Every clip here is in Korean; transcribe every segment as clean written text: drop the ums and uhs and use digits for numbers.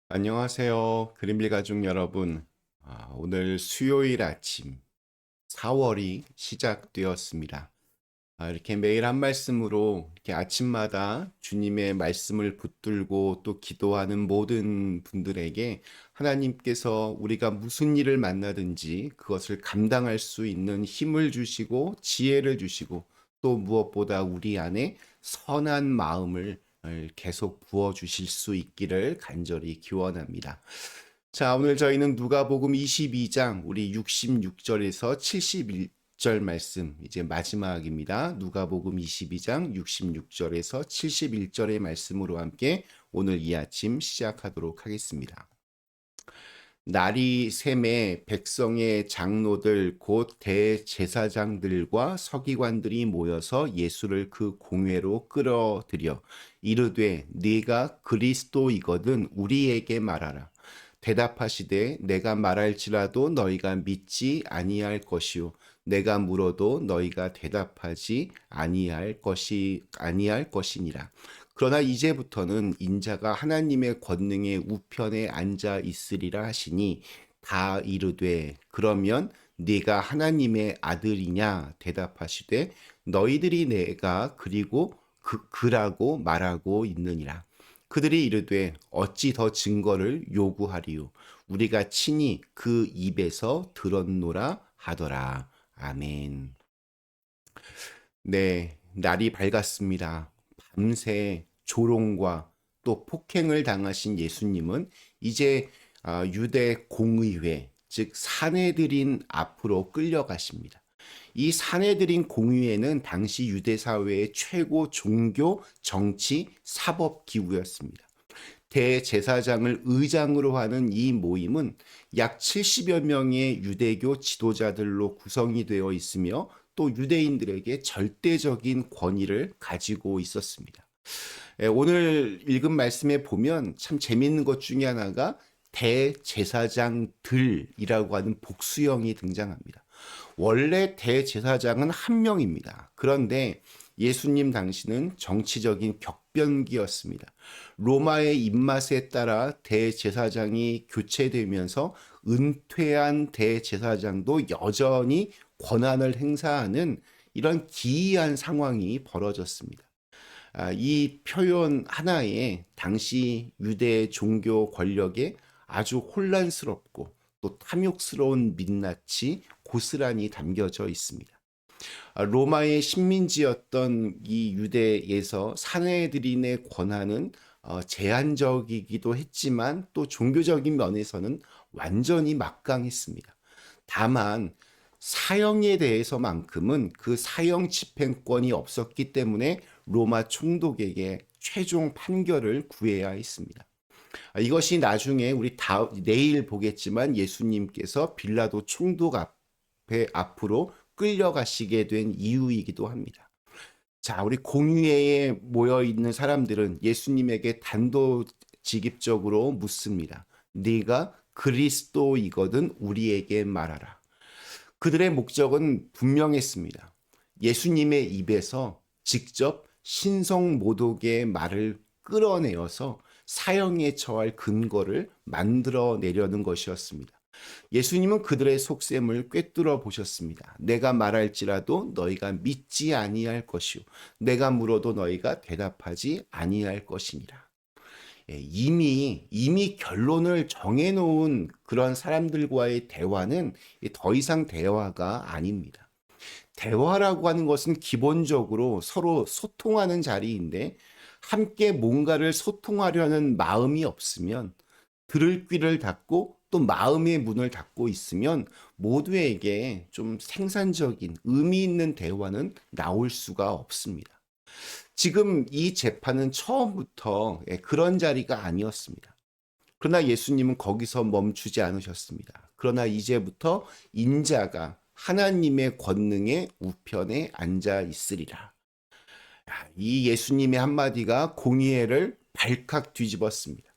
안녕하세요. 그린빌 가족 여러분. 오늘 수요일 아침 4월이 시작되었습니다. 이렇게 매일 한 말씀으로 이렇게 아침마다 주님의 말씀을 붙들고 또 기도하는 모든 분들에게 하나님께서 우리가 무슨 일을 만나든지 그것을 감당할 수 있는 힘을 주시고 지혜를 주시고 또 무엇보다 우리 안에 선한 마음을 계속 부어 주실 수 있기를 간절히 기원합니다. 자, 오늘 저희는 누가복음 22장 우리 66절에서 71절 말씀 이제 마지막입니다. 누가복음 22장 66절에서 71절의 말씀으로 함께 오늘 이 아침 시작하도록 하겠습니다. 날이 샘에 백성의 장로들 곧 대제사장들과 서기관들이 모여서 예수를 그 공회로 끌어들여 이르되 네가 그리스도이거든 우리에게 말하라. 대답하시되 내가 말할지라도 너희가 믿지 아니할 것이요 내가 물어도 너희가 대답하지 아니할 것이니라. 그러나 이제부터는 인자가 하나님의 권능의 우편에 앉아 있으리라 하시니 다 이르되 그러면 네가 하나님의 아들이냐 대답하시되 너희들이 내가 그리고 그라고 말하고 있느니라. 그들이 이르되 어찌 더 증거를 요구하리요 우리가 친히 그 입에서 들었노라 하더라. 아멘. 네, 날이 밝았습니다. 밤새 조롱과 또 폭행을 당하신 예수님은 이제 유대 공의회, 즉 사내들인 앞으로 끌려가십니다. 이 사내들인 공의회는 당시 유대 사회의 최고 종교, 정치, 사법 기구였습니다. 대제사장을 의장으로 하는 이 모임은 약 70여 명의 유대교 지도자들로 구성이 되어 있으며 또 유대인들에게 절대적인 권위를 가지고 있었습니다. 오늘 읽은 말씀에 보면 참 재미있는 것 중에 하나가 대제사장들이라고 하는 복수형이 등장합니다. 원래 대제사장은 한 명입니다. 그런데 예수님 당시는 정치적인 격변기였습니다. 로마의 입맛에 따라 대제사장이 교체되면서 은퇴한 대제사장도 여전히 권한을 행사하는 이런 기이한 상황이 벌어졌습니다. 이 표현 하나에 당시 유대 종교 권력에 아주 혼란스럽고 또 탐욕스러운 민낯이 고스란히 담겨져 있습니다. 로마의 식민지였던 이 유대에서 사내들인의 권한은 제한적이기도 했지만 또 종교적인 면에서는 완전히 막강했습니다. 다만 사형에 대해서만큼은 그 사형 집행권이 없었기 때문에 로마 총독에게 최종 판결을 구해야 했습니다. 이것이 나중에 우리 내일 보겠지만 예수님께서 빌라도 총독 앞으로 끌려가시게 된 이유이기도 합니다. 자, 우리 공회에 모여 있는 사람들은 예수님에게 단도직입적으로 묻습니다. 네가 그리스도이거든 우리에게 말하라. 그들의 목적은 분명했습니다. 예수님의 입에서 직접 신성모독의 말을 끌어내어서 사형에 처할 근거를 만들어내려는 것이었습니다. 예수님은 그들의 속셈을 꿰뚫어 보셨습니다. 내가 말할지라도 너희가 믿지 아니할 것이요 내가 물어도 너희가 대답하지 아니할 것이니라. 이미 결론을 정해놓은 그런 사람들과의 대화는 더 이상 대화가 아닙니다. 대화라고 하는 것은 기본적으로 서로 소통하는 자리인데 함께 뭔가를 소통하려는 마음이 없으면 들을 귀를 닫고 또 마음의 문을 닫고 있으면 모두에게 좀 생산적인 의미 있는 대화는 나올 수가 없습니다. 지금 이 재판은 처음부터 그런 자리가 아니었습니다. 그러나 예수님은 거기서 멈추지 않으셨습니다. 그러나 이제부터 인자가 하나님의 권능의 우편에 앉아 있으리라. 이 예수님의 한마디가 공의회를 발칵 뒤집었습니다.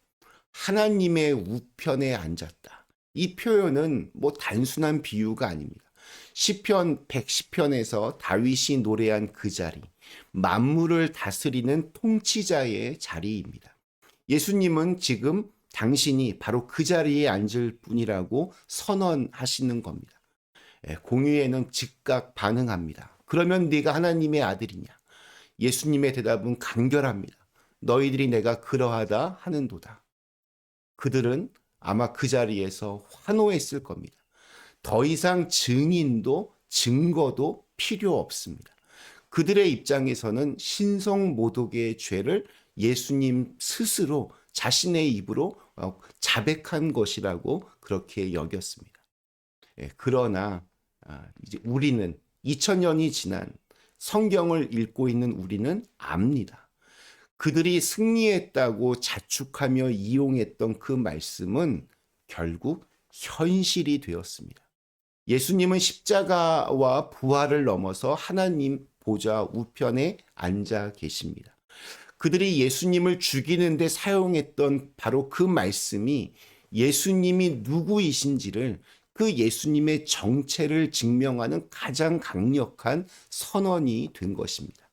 하나님의 우편에 앉았다. 이 표현은 뭐 단순한 비유가 아닙니다. 시편 110편에서 다윗이 노래한 그 자리, 만물을 다스리는 통치자의 자리입니다. 예수님은 지금 당신이 바로 그 자리에 앉을 뿐이라고 선언하시는 겁니다. 공의회는 즉각 반응합니다. 그러면 네가 하나님의 아들이냐? 예수님의 대답은 간결합니다. 너희들이 내가 그러하다 하는도다. 그들은 아마 그 자리에서 환호했을 겁니다. 더 이상 증인도 증거도 필요 없습니다. 그들의 입장에서는 신성모독의 죄를 예수님 스스로 자신의 입으로 자백한 것이라고 그렇게 여겼습니다. 그러나 이제 우리는 2000년이 지난 성경을 읽고 있는 우리는 압니다. 그들이 승리했다고 자축하며 이용했던 그 말씀은 결국 현실이 되었습니다. 예수님은 십자가와 부활을 넘어서 하나님 보좌 우편에 앉아 계십니다. 그들이 예수님을 죽이는데 사용했던 바로 그 말씀이 예수님이 누구이신지를, 그 예수님의 정체를 증명하는 가장 강력한 선언이 된 것입니다.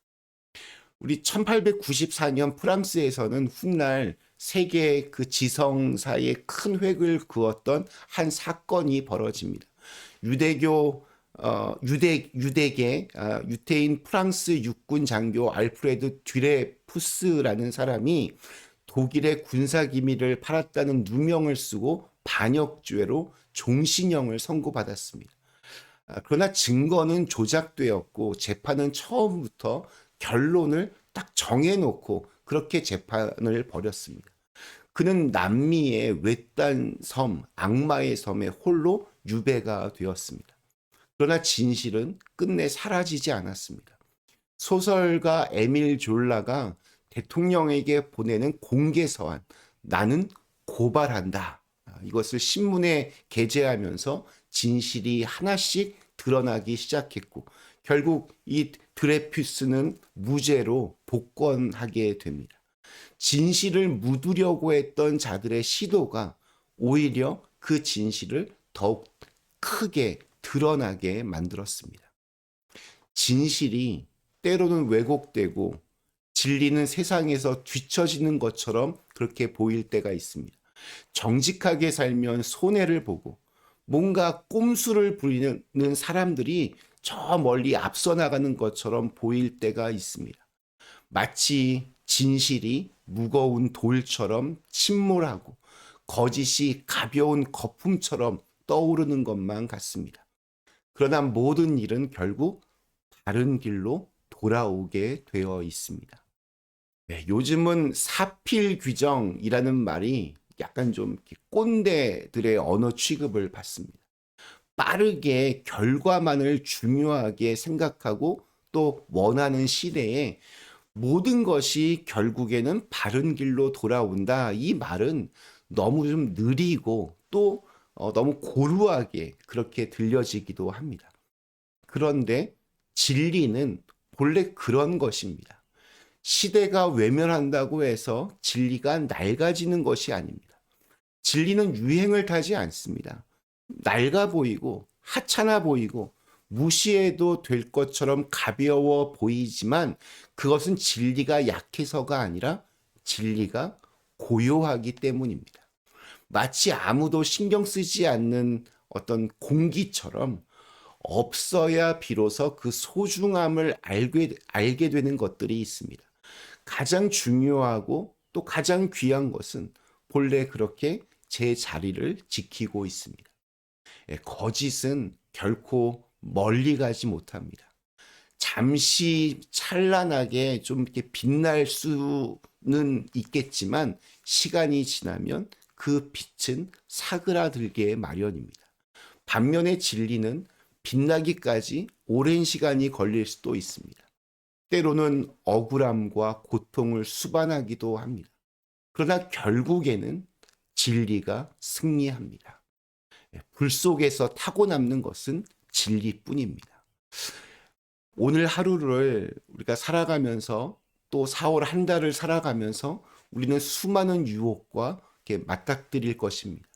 우리 1894년 프랑스에서는 훗날 세계 그 지성사에 큰 획을 그었던 한 사건이 벌어집니다. 유대계 유태인 프랑스 육군 장교 알프레드 듀레푸스라는 사람이 독일의 군사 기밀을 팔았다는 누명을 쓰고 반역죄로 종신형을 선고받았습니다. 그러나 증거는 조작되었고 재판은 처음부터 결론을 딱 정해놓고 그렇게 재판을 벌였습니다. 그는 남미의 외딴 섬, 악마의 섬에 홀로 유배가 되었습니다. 그러나 진실은 끝내 사라지지 않았습니다. 소설가 에밀 졸라가 대통령에게 보내는 공개서한 나는 고발한다, 이것을 신문에 게재하면서 진실이 하나씩 드러나기 시작했고 결국 이 드레퓨스는 무죄로 복권하게 됩니다. 진실을 묻으려고 했던 자들의 시도가 오히려 그 진실을 더욱 크게 드러나게 만들었습니다. 진실이 때로는 왜곡되고 진리는 세상에서 뒤처지는 것처럼 그렇게 보일 때가 있습니다. 정직하게 살면 손해를 보고 뭔가 꼼수를 부리는 사람들이 저 멀리 앞서 나가는 것처럼 보일 때가 있습니다. 마치 진실이 무거운 돌처럼 침몰하고 거짓이 가벼운 거품처럼 떠오르는 것만 같습니다. 그러나 모든 일은 결국 바른 길로 돌아오게 되어 있습니다. 요즘은 사필귀정이라는 말이 약간 좀 꼰대들의 언어 취급을 받습니다. 빠르게 결과만을 중요하게 생각하고 또 원하는 시대에 모든 것이 결국에는 바른 길로 돌아온다. 이 말은 너무 좀 느리고 또 너무 고루하게 그렇게 들려지기도 합니다. 그런데 진리는 본래 그런 것입니다. 시대가 외면한다고 해서 진리가 낡아지는 것이 아닙니다. 진리는 유행을 타지 않습니다. 낡아 보이고 하찮아 보이고 무시해도 될 것처럼 가벼워 보이지만 그것은 진리가 약해서가 아니라 진리가 고요하기 때문입니다. 마치 아무도 신경 쓰지 않는 어떤 공기처럼 없어야 비로소 그 소중함을 알게 되는 것들이 있습니다. 가장 중요하고 또 가장 귀한 것은 본래 그렇게 제 자리를 지키고 있습니다. 거짓은 결코 멀리 가지 못합니다. 잠시 찬란하게 좀 이렇게 빛날 수는 있겠지만 시간이 지나면 그 빛은 사그라들게 마련입니다. 반면에 진리는 빛나기까지 오랜 시간이 걸릴 수도 있습니다. 때로는 억울함과 고통을 수반하기도 합니다. 그러나 결국에는 진리가 승리합니다. 불 속에서 타고 남는 것은 진리뿐입니다. 오늘 하루를 우리가 살아가면서 또 4월 한 달을 살아가면서 우리는 수많은 유혹과 이렇게 맞닥뜨릴 것입니다.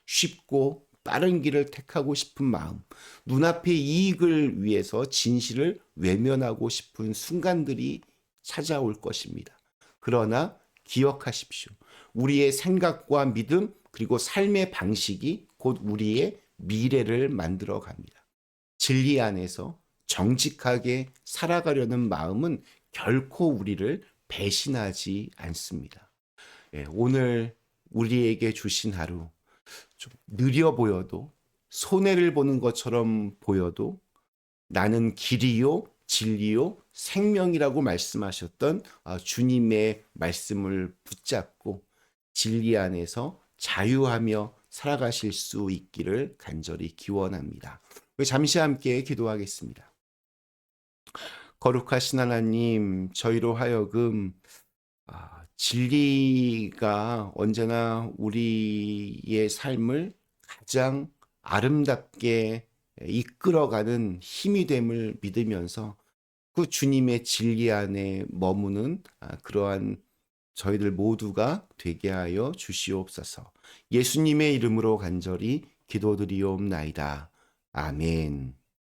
쉽고 빠른 길을 택하고 싶은 마음, 눈앞의 이익을 위해서 진실을 외면하고 싶은 순간들이 찾아올 것입니다. 그러나 기억하십시오. 우리의 생각과 믿음 그리고 삶의 방식이 곧 우리의 미래를 만들어 갑니다. 진리 안에서 정직하게 살아가려는 마음은 결코 우리를 배신하지 않습니다. 예, 오늘 우리에게 주신 하루 좀 느려 보여도 손해를 보는 것처럼 보여도 나는 길이요 진리요 생명이라고 말씀하셨던 주님의 말씀을 붙잡고 진리 안에서 자유하며 살아가실 수 있기를 간절히 기원합니다. 잠시 함께 기도하겠습니다. 거룩하신 하나님, 저희로 하여금 진리가 언제나 우리의 삶을 가장 아름답게 이끌어가는 힘이 됨을 믿으면서 그 주님의 진리 안에 머무는 그러한 저희들 모두가 되게 하여 주시옵소서. 예수님의 이름으로 간절히 기도드리옵나이다. 아멘.